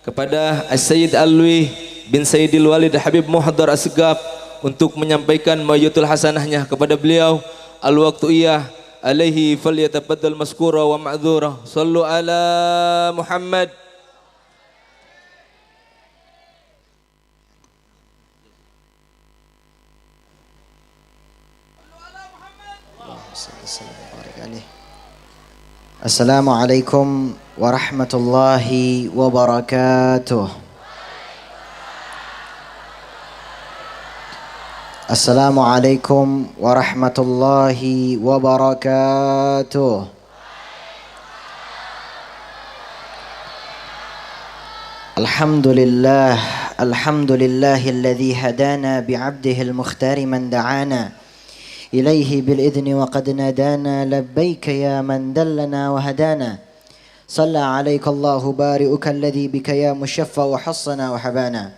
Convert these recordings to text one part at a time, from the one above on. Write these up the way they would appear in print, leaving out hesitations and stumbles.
Kepada As-Sayyid Alwi bin Sayyidil Walid Habib Muhaddar As-Segaf untuk menyampaikan mayutul hasanahnya kepada beliau. Al-waqtu alaihi falyatafaddal maskura wa ma'dzura. Sallu ala Muhammad. Assalamualaikum warahmatullahi wabarakatuh. Assalamualaikum warahmatullahi wabarakatuh. Alhamdulillah, alhamdulillahilladzi hadana bi'abdihil mukhtari man da'ana إليه بالإذن وقد نادانا لبيك يا من دلنا وهدانا صلى عليك الله بارئك الذي بك يا مشفى وحصنا وحبانا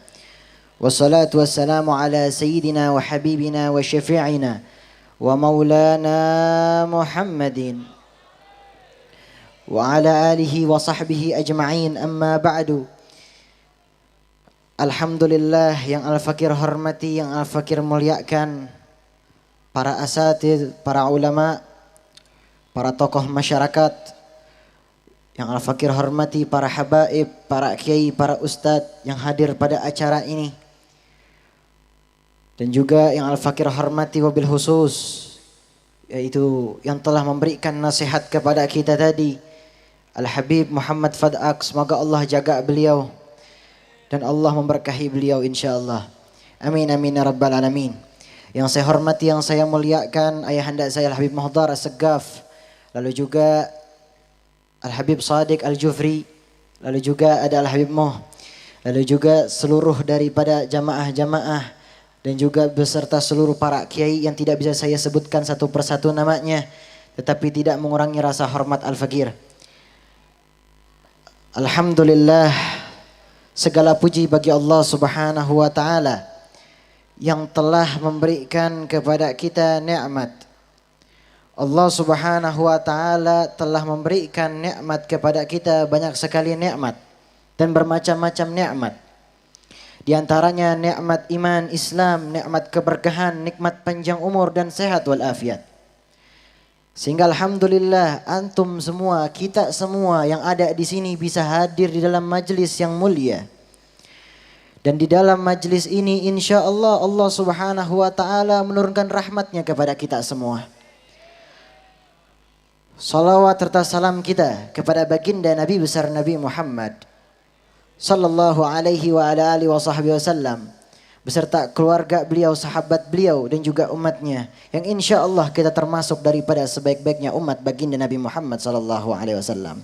والصلاة والسلام على سيدنا وحبيبنا وشفيعنا ومولانا محمد وعلى آله وصحبه أجمعين أما بعد. Alhamdulillah, yang Al-Fakir hormati, yang Al-Fakir muliakan, para asatidz, para ulama, para tokoh masyarakat, yang Al-Fakir hormati, para habaib, para kiai, para ustadz yang hadir pada acara ini, dan juga yang Al-Fakir hormati wabil khusus, yaitu yang telah memberikan nasihat kepada kita tadi, Al-Habib Muhammad Fad'ak. Semoga Allah jaga beliau dan Allah memberkahi beliau insyaAllah. Amin amin ya rabbal alamin. Yang saya hormati, yang saya muliakan, ayahanda saya Al-Habib Muhaddar As-Segaf, lalu juga Al-Habib Sadiq Al-Jufri, lalu juga ada Al-Habib Moh, lalu juga seluruh daripada jamaah-jamaah dan juga beserta seluruh para kiai yang tidak bisa saya sebutkan satu persatu namanya, tetapi tidak mengurangi rasa hormat Al-Fakir. Alhamdulillah, segala puji bagi Allah Subhanahu wa taala yang telah memberikan kepada kita nikmat. Allah Subhanahu wa taala telah memberikan nikmat kepada kita, banyak sekali nikmat dan bermacam-macam nikmat. Di antaranya nikmat iman Islam, nikmat keberkahan, nikmat panjang umur dan sehat walafiat. Sehingga alhamdulillah antum semua, kita semua yang ada di sini bisa hadir di dalam majelis yang mulia. Dan di dalam majlis ini insya Allah Allah Subhanahu wa taala menurunkan rahmatnya kepada kita semua. Salawat serta salam kita kepada baginda Nabi besar Nabi Muhammad sallallahu alaihi wa ala alihi wa sahbihi wasallam, beserta keluarga beliau, sahabat beliau dan juga umatnya, yang insya Allah kita termasuk daripada sebaik-baiknya umat baginda Nabi Muhammad sallallahu alaihi wasallam.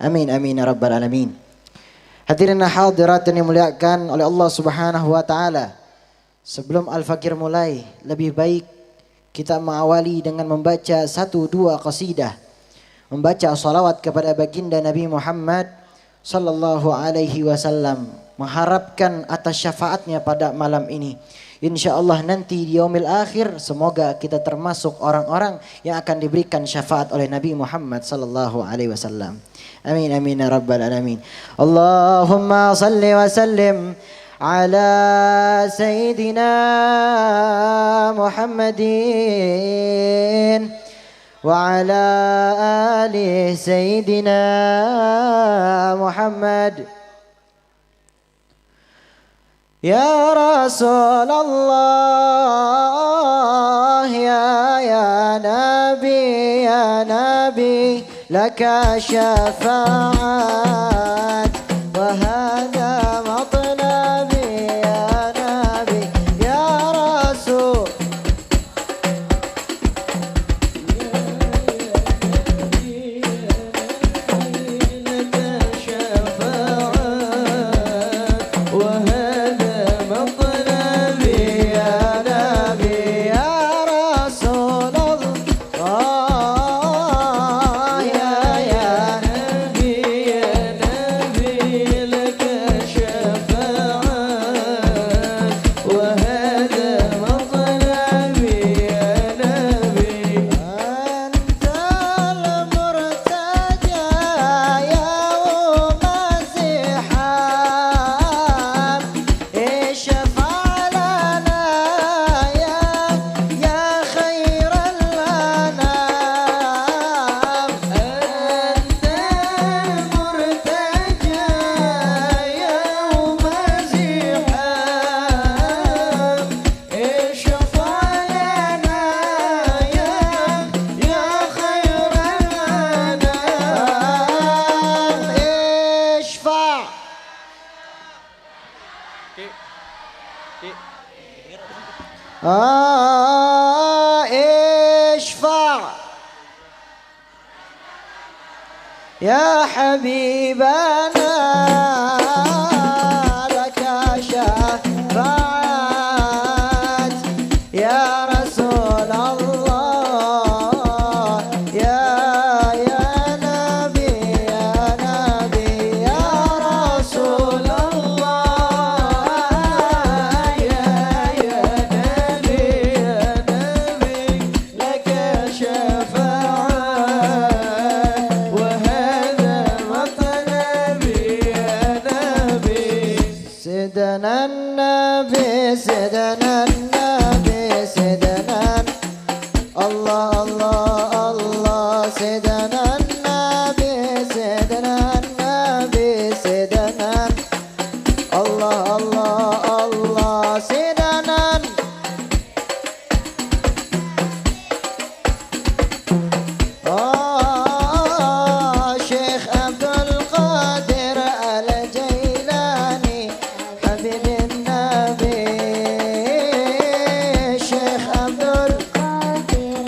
Amin amin ya rabbal alamin. Hadirin hadirat yang dimuliakan oleh Allah Subhanahu wa taala. Sebelum Al-Fakir mulai, lebih baik kita mengawali dengan membaca 1-2 qasidah, membaca salawat kepada baginda Nabi Muhammad sallallahu alaihi wasallam, mengharapkan atas syafaatnya pada malam ini. Insyaallah nanti di yaumil akhir semoga kita termasuk orang-orang yang akan diberikan syafaat oleh Nabi Muhammad sallallahu alaihi wasallam. Amin amin ya rabbal alamin. Allahumma salli wa sallim ala sayyidina Muhammadin wa ala ali sayyidina Muhammad. Ya Rasulullah, ya Nabi, laka syafa'at wa hadha matlabi ya Nabi, ya Rasul. اشفع يا حبيبنا لك شفاعات يا رسول الله يا نبي يا رسول الله يا نبي لك شفاعات وهذا مطلبي يا نبي سيدنا النبي سيدنا النبي سيدنا الله الله الله سيدنا النبي سيدنا النبي سيدنا الله الله الله سيدنا شيخ عبد القادر الجيلاني حبيب النبي شيخ عبد القادر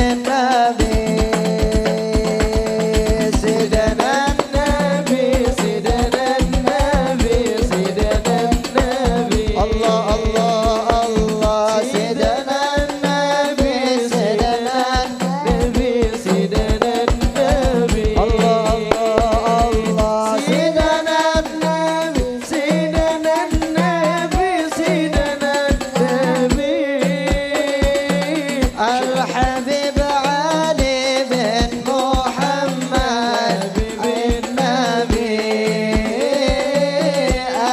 النبي سيدنا النبي سيدنا النبي سيدنا النبي الله الله الله سيدنا النبي سيدنا النبي سيدنا النبي الله الله الله سيدنا النبي سيدنا النبي سيدنا النبي الحبيب علي بن محمد النبي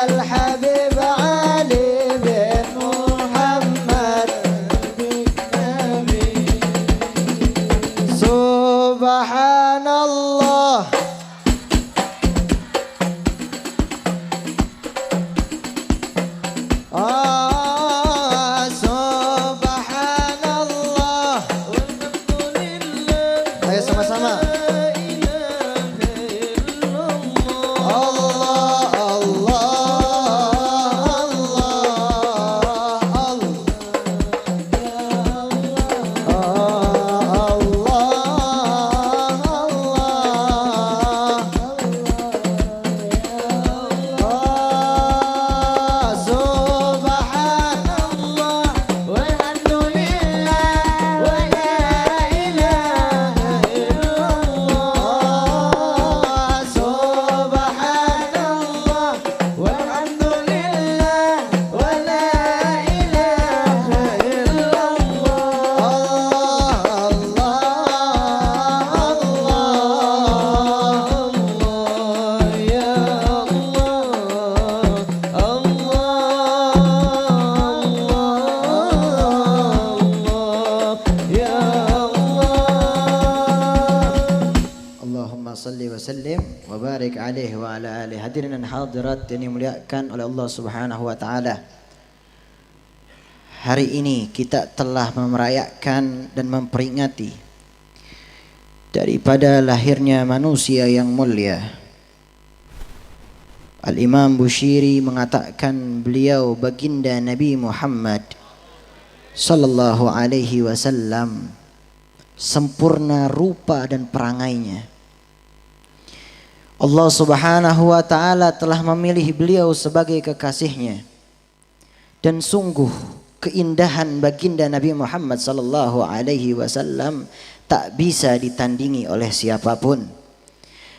الحبيب علي بن محمد النبي سبحان الله سبحان الله ayo sama-sama Allah Allah Allah Allahumma salli wa sallim wa barik alaihi wa ala alihi. Hadirin dan hadirat yang dimuliakan oleh Allah Subhanahu wa taala. Hari ini kita telah merayakan dan memperingati daripada lahirnya manusia yang mulia. Al-Imam Bushiri mengatakan beliau baginda Nabi Muhammad sallallahu alaihi wasallam sempurna rupa dan perangainya. Allah Subhanahu wa taala telah memilih beliau sebagai kekasihnya. Dan sungguh keindahan baginda Nabi Muhammad sallallahu alaihi wasallam tak bisa ditandingi oleh siapapun.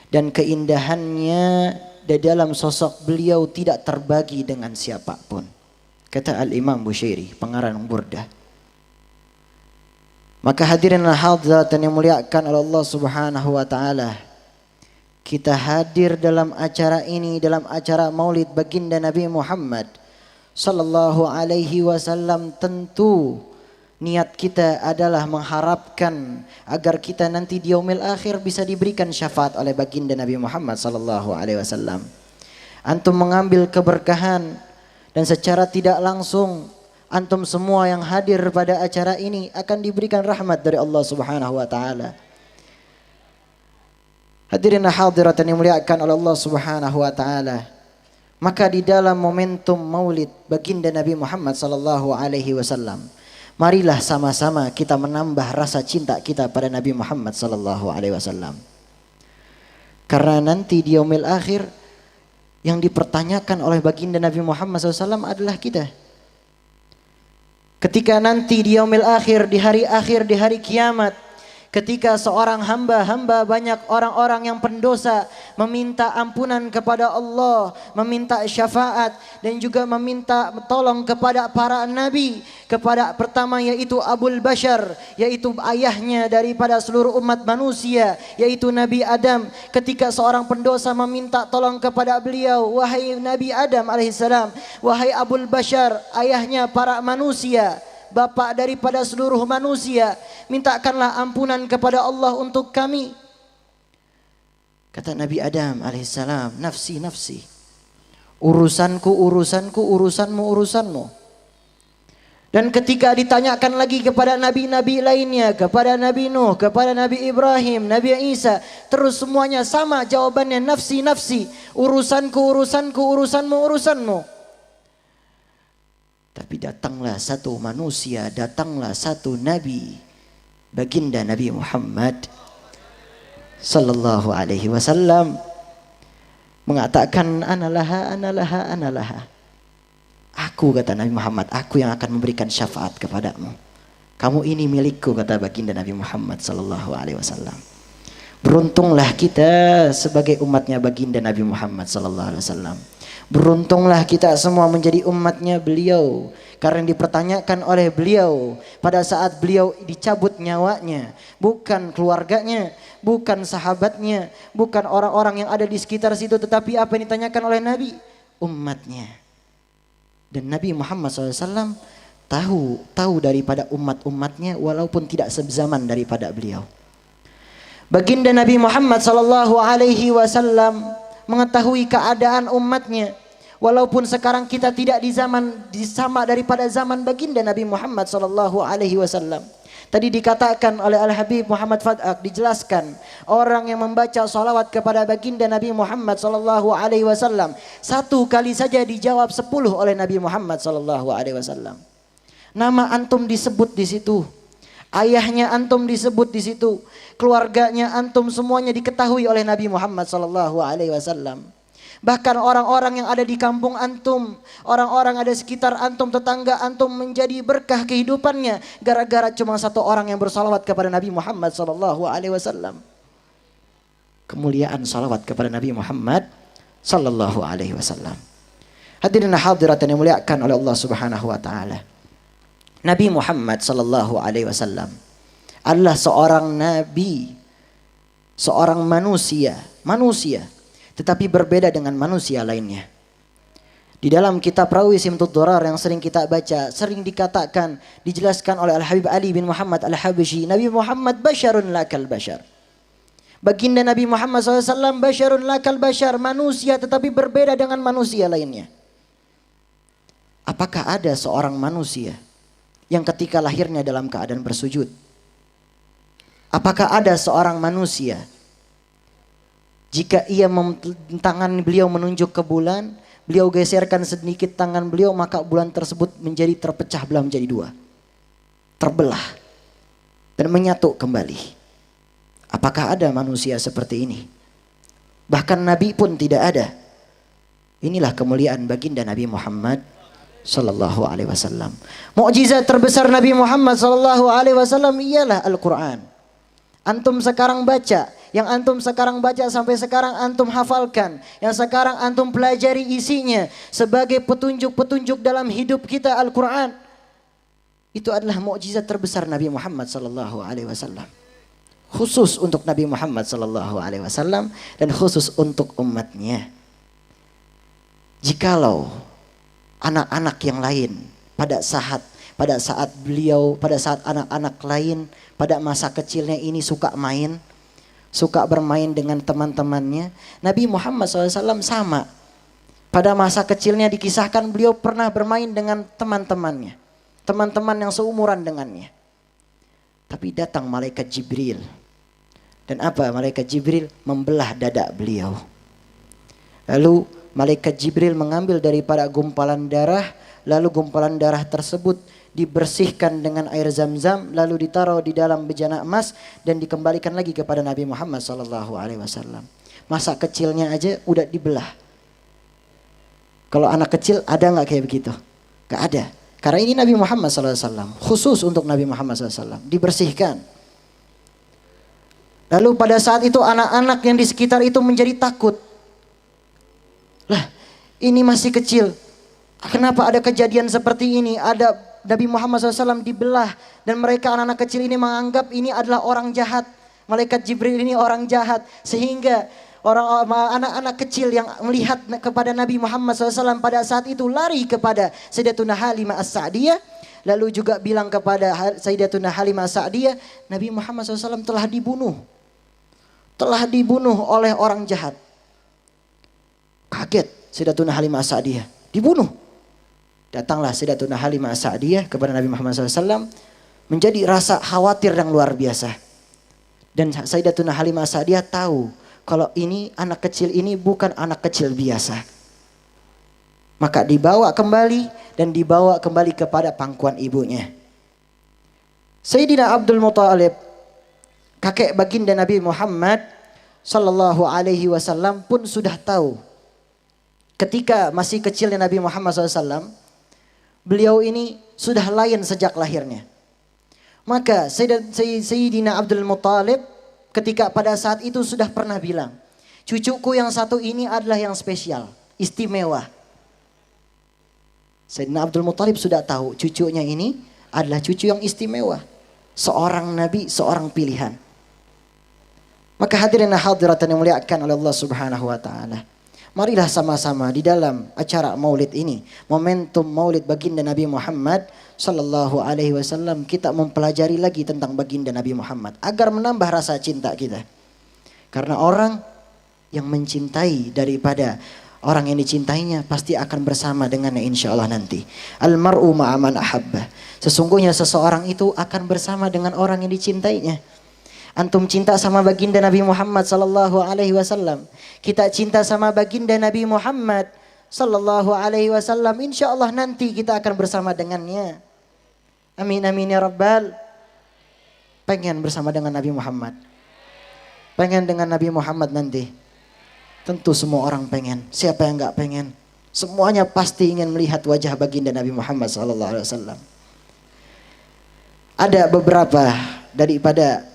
Dan keindahannya di dalam sosok beliau tidak terbagi dengan siapapun. Kata Al-Imam Bushiri, pengarang Burdah. Maka hadirin hadirat yang dimuliakan oleh Allah Subhanahu wa taala, kita hadir dalam acara ini, dalam acara Maulid baginda Nabi Muhammad sallallahu alaihi wasallam, tentu niat kita adalah mengharapkan agar kita nanti di yaumil akhir bisa diberikan syafaat oleh baginda Nabi Muhammad sallallahu alaihi wasallam. Antum mengambil keberkahan dan secara tidak langsung antum semua yang hadir pada acara ini akan diberikan rahmat dari Allah Subhanahu wa taala. Hadirin hadirat yang dimuliakan oleh Allah Subhanahu wa taala. Maka di dalam momentum Maulid baginda Nabi Muhammad sallallahu alaihi wasallam, marilah sama-sama kita menambah rasa cinta kita pada Nabi Muhammad sallallahu alaihi wasallam. Karena nanti di yaumil akhir yang dipertanyakan oleh baginda Nabi Muhammad SAW adalah kita. Ketika nanti di yaumil akhir, di hari kiamat, ketika seorang hamba banyak orang-orang yang pendosa meminta ampunan kepada Allah, meminta syafaat dan juga meminta tolong kepada para nabi, kepada pertama yaitu Abul Bashar, yaitu ayahnya daripada seluruh umat manusia, yaitu Nabi Adam. Ketika seorang pendosa meminta tolong kepada beliau, wahai Nabi Adam alaihissalam, wahai Abul Bashar, ayahnya para manusia, Bapak daripada seluruh manusia, mintakanlah ampunan kepada Allah untuk kami. Kata Nabi Adam alaihissalam, nafsi nafsi, urusanku urusanku, urusanmu urusanmu. Dan ketika ditanyakan lagi kepada nabi-nabi lainnya, kepada Nabi Nuh, kepada Nabi Ibrahim, Nabi Isa, terus semuanya sama jawabannya, nafsi nafsi, urusanku urusanku, urusanmu urusanmu. Tapi datanglah satu manusia, datanglah satu nabi, baginda Nabi Muhammad sallallahu alaihi wasallam, mengatakan analaha analaha analaha. Aku, kata Nabi Muhammad, aku yang akan memberikan syafaat kepadamu. Kamu ini milikku, kata baginda Nabi Muhammad sallallahu alaihi wasallam. Beruntunglah kita sebagai umatnya baginda Nabi Muhammad sallallahu alaihi wasallam. Beruntunglah kita semua menjadi umatnya beliau, karena yang dipertanyakan oleh beliau pada saat beliau dicabut nyawanya bukan keluarganya, bukan sahabatnya, bukan orang-orang yang ada di sekitar situ, tetapi apa yang ditanyakan oleh Nabi? Umatnya. Dan Nabi Muhammad SAW tahu daripada umat-umatnya walaupun tidak sezaman daripada beliau. Baginda Nabi Muhammad SAW mengetahui keadaan umatnya, walaupun sekarang kita tidak di sama daripada zaman baginda Nabi Muhammad SAW. Tadi dikatakan oleh Al-Habib Muhammad Fad'ak, dijelaskan orang yang membaca salawat kepada baginda Nabi Muhammad SAW 1 kali saja dijawab 10 oleh Nabi Muhammad SAW. Nama antum disebut di situ, ayahnya antum disebut di situ, keluarganya antum semuanya diketahui oleh Nabi Muhammad SAW. Bahkan orang-orang yang ada di kampung antum, orang-orang ada sekitar antum, tetangga antum menjadi berkah kehidupannya gara-gara cuma satu orang yang bersalawat kepada Nabi Muhammad SAW. Kemuliaan salawat kepada Nabi Muhammad SAW. Hadirin hadirat yang dimuliakan oleh Allah Subhanahu wa taala. Nabi Muhammad SAW adalah seorang nabi, seorang manusia, tetapi berbeda dengan manusia lainnya. Di dalam kitab Rawi Simtud Durar yang sering kita baca, sering dikatakan, dijelaskan oleh Al-Habib Ali bin Muhammad Al-Habashi, Nabi Muhammad basyarun lakal basyar. Baginda Nabi Muhammad SAW basyarun lakal basyar, manusia tetapi berbeda dengan manusia lainnya. Apakah ada seorang manusia yang ketika lahirnya dalam keadaan bersujud? Apakah ada seorang manusia jika ia tangan beliau menunjuk ke bulan, beliau geserkan sedikit tangan beliau, maka bulan tersebut menjadi terpecah belah menjadi 2, terbelah dan menyatu kembali? Apakah ada manusia seperti ini? Bahkan Nabi pun tidak ada. Inilah kemuliaan baginda Nabi Muhammad sallallahu alaihi wasallam. Mukjizat terbesar Nabi Muhammad sallallahu alaihi wasallam ialah Al-Qur'an. Antum sekarang baca, yang antum sekarang baca sampai sekarang antum hafalkan, yang sekarang antum pelajari isinya sebagai petunjuk-petunjuk dalam hidup kita, Al-Quran. Itu adalah mukjizat terbesar Nabi Muhammad sallallahu alaihi wasallam. Khusus untuk Nabi Muhammad sallallahu alaihi wasallam dan khusus untuk umatnya. Jikalau anak-anak yang lain pada saat anak-anak lain pada masa kecilnya ini suka bermain dengan teman-temannya, Nabi Muhammad SAW sama. Pada masa kecilnya dikisahkan beliau pernah bermain dengan teman-temannya, teman-teman yang seumuran dengannya. Tapi datang malaikat Jibril. Dan apa malaikat Jibril? Membelah dada beliau. Lalu Malaikat Jibril mengambil daripada gumpalan darah, lalu gumpalan darah tersebut dibersihkan dengan air zam-zam, lalu ditaruh di dalam bejana emas dan dikembalikan lagi kepada Nabi Muhammad SAW. Masa kecilnya aja udah dibelah. Kalau anak kecil ada nggak kayak begitu? Nggak ada. Karena ini Nabi Muhammad SAW, khusus untuk Nabi Muhammad SAW, dibersihkan. Lalu pada saat itu anak-anak yang di sekitar itu menjadi takut. Lah, ini masih kecil. Kenapa ada kejadian seperti ini? Ada Nabi Muhammad SAW dibelah dan mereka anak-anak kecil ini menganggap ini adalah orang jahat. Malaikat Jibril ini orang jahat, sehingga anak-anak kecil yang melihat kepada Nabi Muhammad SAW pada saat itu lari kepada Sayyidatuna Halimah As-Sa'diyah, lalu juga bilang kepada Sayyidatuna Halimah As-Sa'diyah, Nabi Muhammad SAW telah dibunuh oleh orang jahat. Kaget Sayyidatuna Halimah As-Sa'diyah, dibunuh. Datanglah Sayyidatuna Halimah As-Sa'diyah kepada Nabi Muhammad SAW, menjadi rasa khawatir yang luar biasa. Dan Sayyidatuna Halimah As-Sa'diyah tahu kalau ini anak kecil ini bukan anak kecil biasa. Maka dibawa kembali kepada pangkuan ibunya. Sayyidina Abdul Muttalib, kakek baginda Nabi Muhammad sallallahu alaihi wasallam pun sudah tahu. Ketika masih kecilnya Nabi Muhammad SAW, beliau ini sudah lain sejak lahirnya. Maka Sayyidina Abdul Muttalib ketika pada saat itu sudah pernah bilang, cucuku yang satu ini adalah yang spesial, istimewa. Sayyidina Abdul Muttalib sudah tahu cucunya ini adalah cucu yang istimewa. Seorang nabi, seorang pilihan. Maka hadirin hadiratan yang muliakan oleh Allah Subhanahu wa taala. Marilah sama-sama di dalam acara maulid ini, momentum maulid baginda Nabi Muhammad sallallahu alaihi wasallam, kita mempelajari lagi tentang baginda Nabi Muhammad agar menambah rasa cinta kita. Karena orang yang mencintai daripada orang yang dicintainya pasti akan bersama dengannya insyaallah nanti. Al-mar'u ma'a man ahabba. Sesungguhnya seseorang itu akan bersama dengan orang yang dicintainya. Antum cinta sama baginda Nabi Muhammad sallallahu alaihi wasallam, kita cinta sama baginda Nabi Muhammad sallallahu alaihi wasallam, insyaallah nanti kita akan bersama dengannya. Amin amin ya rabbal. Pengen bersama dengan Nabi Muhammad. Pengen dengan Nabi Muhammad nanti. Tentu semua orang pengen. Siapa yang enggak pengen? Semuanya pasti ingin melihat wajah baginda Nabi Muhammad sallallahu alaihi wasallam. Ada beberapa daripada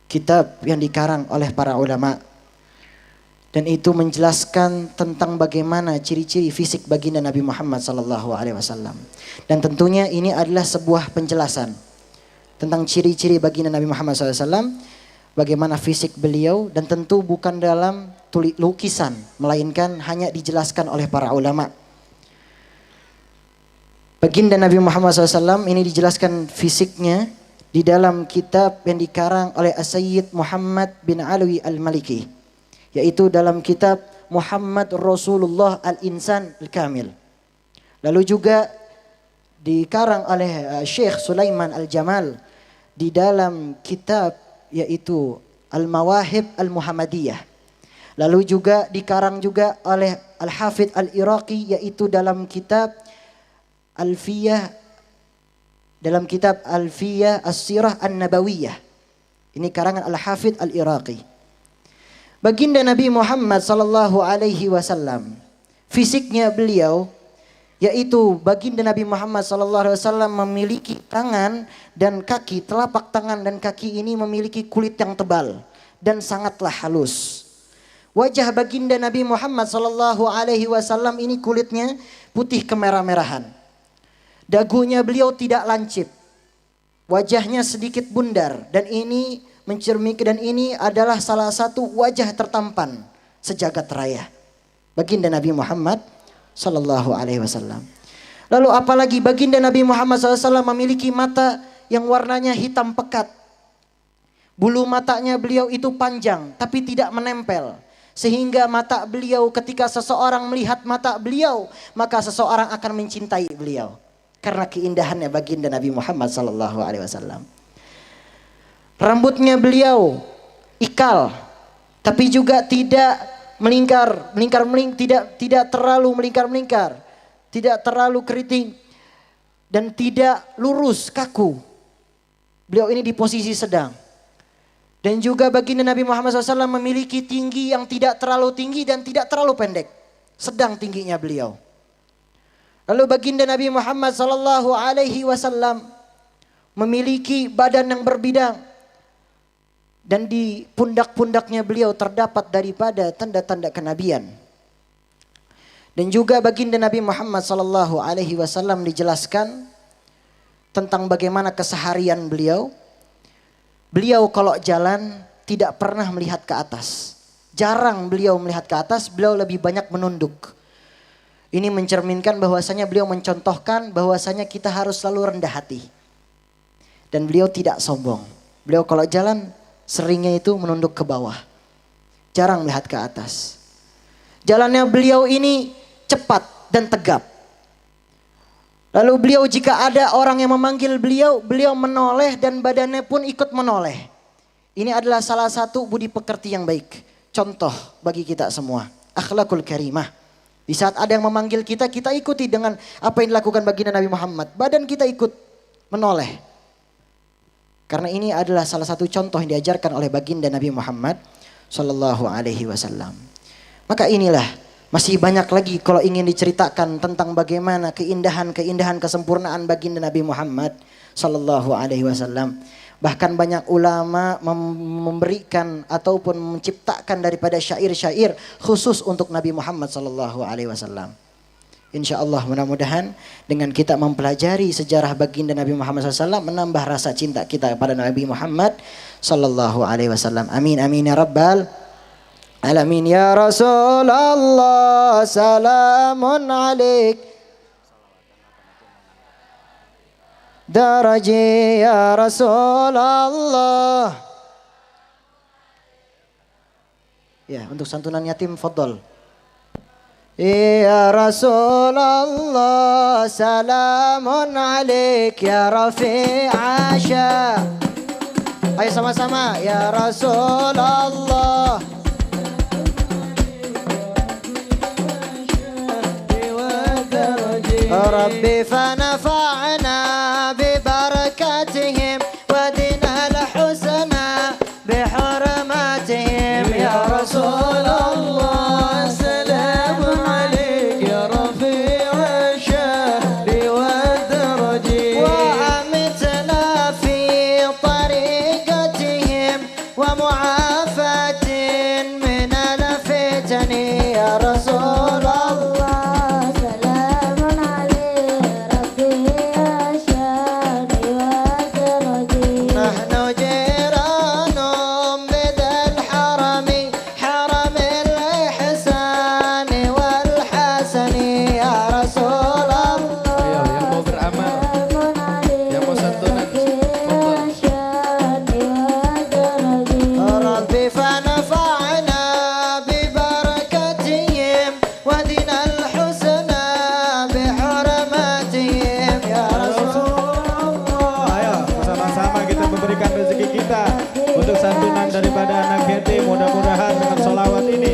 kitab yang dikarang oleh para ulama dan itu menjelaskan tentang bagaimana ciri-ciri fisik baginda Nabi Muhammad sallallahu alaihi wasallam. Dan tentunya ini adalah sebuah penjelasan tentang ciri-ciri baginda Nabi Muhammad sallallahu alaihi wasallam, bagaimana fisik beliau, dan tentu bukan dalam lukisan melainkan hanya dijelaskan oleh para ulama. Baginda Nabi Muhammad SAW ini dijelaskan fisiknya di dalam kitab yang dikarang oleh As-Sayyid Muhammad bin Alwi Al-Maliki, yaitu dalam kitab Muhammad Rasulullah Al-Insan Al-Kamil. Lalu juga dikarang oleh Syekh Sulaiman Al-Jamal di dalam kitab yaitu Al-Mawahib Al-Muhammadiyah. Lalu juga dikarang juga oleh Al-Hafidh Al-Iraqi yaitu dalam kitab Alfiyah, dalam kitab Alfiyah As-Sirah An-Nabawiyah. Ini karangan Al-Hafidh Al-Iraqi. Baginda Nabi Muhammad sallallahu alaihi wasallam, fisiknya beliau yaitu baginda Nabi Muhammad sallallahu alaihi wasallam memiliki tangan dan kaki, telapak tangan dan kaki ini memiliki kulit yang tebal dan sangatlah halus. Wajah baginda Nabi Muhammad sallallahu alaihi wasallam ini kulitnya putih kemerah-merahan. Dagunya beliau tidak lancip. Wajahnya sedikit bundar dan ini mencerminkan, dan ini adalah salah satu wajah tertampan sejagat raya baginda Nabi Muhammad sallallahu alaihi wasallam. Lalu apalagi baginda Nabi Muhammad SAW memiliki mata yang warnanya hitam pekat. Bulu matanya beliau itu panjang tapi tidak menempel. Sehingga mata beliau, ketika seseorang melihat mata beliau, maka seseorang akan mencintai beliau. Karena keindahannya baginda Nabi Muhammad sallallahu alaihi wasallam. Rambutnya beliau ikal, tapi juga tidak tidak terlalu melingkar, tidak terlalu keriting dan tidak lurus, kaku. Beliau ini di posisi sedang. Dan juga baginda Nabi Muhammad SAW memiliki tinggi yang tidak terlalu tinggi dan tidak terlalu pendek. Sedang tingginya beliau. Lalu baginda Nabi Muhammad SAW memiliki badan yang berbidang. Dan di pundak-pundaknya beliau terdapat daripada tanda-tanda kenabian. Dan juga baginda Nabi Muhammad SAW dijelaskan tentang bagaimana keseharian beliau. Beliau kalau jalan tidak pernah melihat ke atas. Jarang beliau melihat ke atas, beliau lebih banyak menunduk. Ini mencerminkan bahwasanya beliau mencontohkan bahwasanya kita harus selalu rendah hati. Dan beliau tidak sombong. Beliau kalau jalan seringnya itu menunduk ke bawah. Jarang melihat ke atas. Jalannya beliau ini cepat dan tegap. Lalu beliau jika ada orang yang memanggil beliau, beliau menoleh dan badannya pun ikut menoleh. Ini adalah salah satu budi pekerti yang baik. Contoh bagi kita semua. Akhlakul karimah. Di saat ada yang memanggil kita, kita ikuti dengan apa yang dilakukan baginda Nabi Muhammad. Badan kita ikut menoleh. Karena ini adalah salah satu contoh yang diajarkan oleh baginda Nabi Muhammad SAW. Maka inilah masih banyak lagi kalau ingin diceritakan tentang bagaimana keindahan kesempurnaan baginda Nabi Muhammad SAW. Bahkan banyak ulama memberikan ataupun menciptakan daripada syair-syair khusus untuk Nabi Muhammad SAW. Insya Allah mudah-mudahan dengan kita mempelajari sejarah baginda Nabi Muhammad SAW menambah rasa cinta kita kepada Nabi Muhammad SAW. Amin amin ya rabbal alamin. Ya Rasulullah salamun alaik daraji ya Rasulullah. Ya, untuk santunan yatim fadhol. Ya Rasulullah salamun alaik ya Rafi' Asya. Ayo sama-sama ya Rasulullah. Rabbi fanafa'na bi barakatihim wa dinal husna bi hurmatihim ya Rasulullah. Daripada anak yatim, mudah-mudahan dengan sholawat ini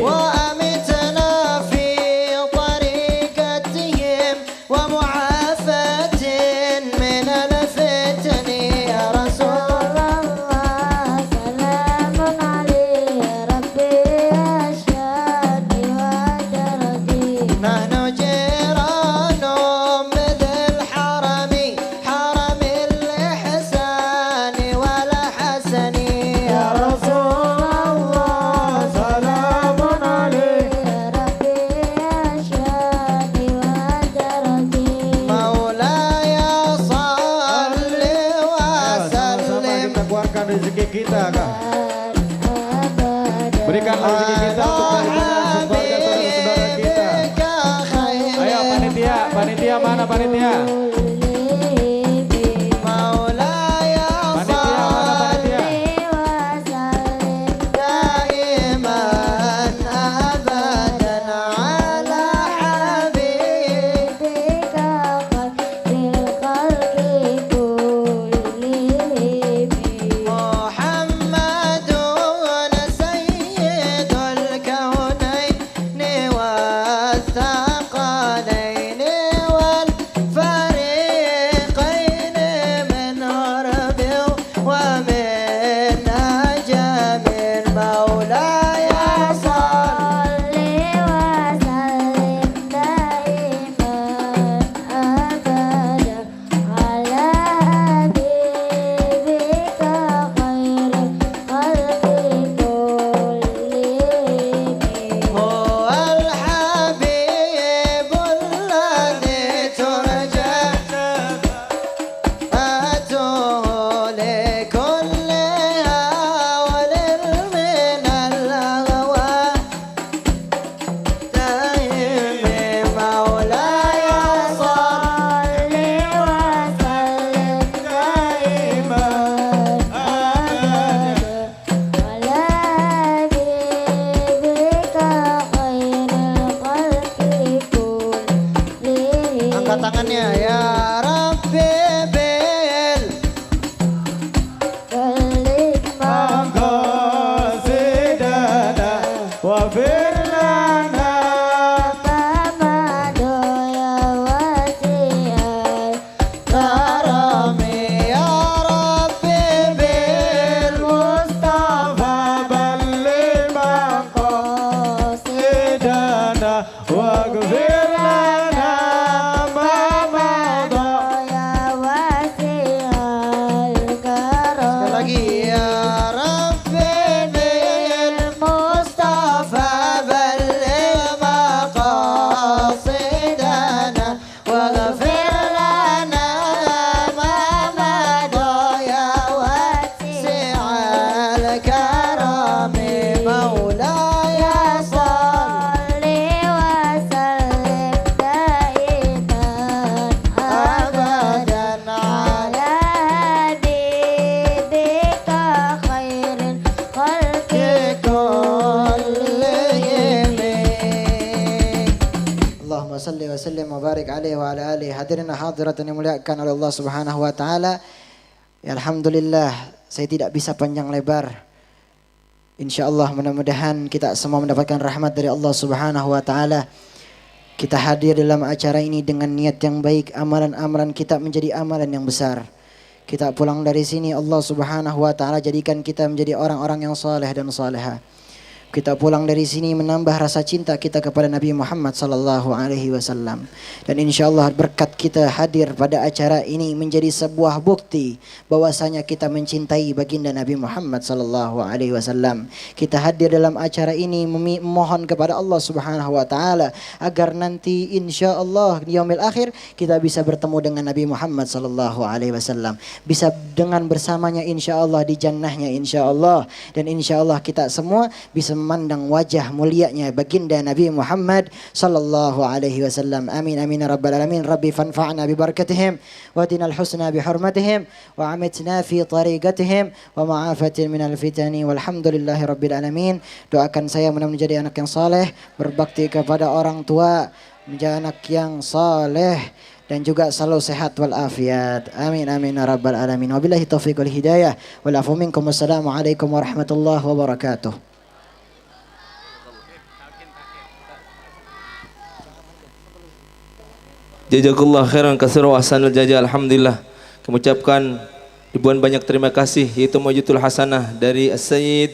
rezeki kita, Kak. Berikanlah rezeki kita untuk keluarga saudara-saudara kita. Ayo panitia, panitia mana panitia? كرم مولاي صل وسلم دائما أبدا على حبيبك خير الخلق كلهم. Allahumma salli wa sallim wa barik alaihi wa ala alihi. Hadirin hadirat yang dimuliakan oleh Allah Subhanahu wa taala. Ya, alhamdulillah, saya tidak bisa panjang lebar. Insyaallah mudah-mudahan kita semua mendapatkan rahmat dari Allah Subhanahu wa taala. Kita hadir dalam acara ini dengan niat yang baik, amalan-amalan kita menjadi amalan yang besar. Kita pulang dari sini Allah Subhanahu wa taala jadikan kita menjadi orang-orang yang saleh dan saleha. Kita pulang dari sini menambah rasa cinta kita kepada Nabi Muhammad sallallahu alaihi wasallam. Dan insyaallah berkat kita hadir pada acara ini menjadi sebuah bukti bahwasanya kita mencintai baginda Nabi Muhammad sallallahu alaihi wasallam. Kita hadir dalam acara ini memohon kepada Allah Subhanahu wa taala agar nanti insyaallah di yaumil akhir kita bisa bertemu dengan Nabi Muhammad sallallahu alaihi wasallam. Bisa dengan bersamanya insyaallah di jannahnya insyaallah. Dan insyaallah kita semua bisa memandang wajah mulianya baginda Nabi Muhammad sallallahu alaihi wasallam. Amin amin ya rabbal alamin. Rabbi fanfa'na bi barakatihim wa atina al-husna bi hurmatihim wa amitna fi tariqatihim wa ma'afatin minal fitani walhamdulillahi rabbil alamin. Doakan saya mudah menjadi anak yang saleh, berbakti kepada orang tua, menjadi anak yang saleh dan juga selalu sehat walafiat. Amin amin ya rabbal alamin. Wabillahi taufiq wal hidayah. Wal afu minkum. Wassalamualaikum warahmatullahi wabarakatuh. Jazakallah khairan katsiran wa ahsanal jazaa. Alhamdulillah. Kami ucapkan ribuan banyak terima kasih yaitu Maujidatul Hasanah dari As-Sayyid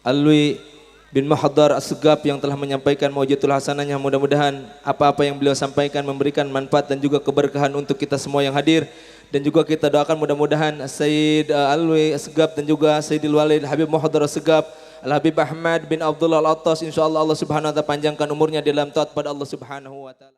Alwi bin Muhaddar As-Segaf yang telah menyampaikan Maujidatul Hasanahnya. Mudah-mudahan apa-apa yang beliau sampaikan memberikan manfaat dan juga keberkahan untuk kita semua yang hadir. Dan juga kita doakan mudah-mudahan Sayyid Alwi As-Segaf dan juga Sayyidil Walid Habib Muhaddar As-Segaf Al-Habib Ahmad bin Abdullah Al-Attas, insyaallah Allah Subhanahu wa taala panjangkan umurnya dalam taat pada Allah Subhanahu wa taala.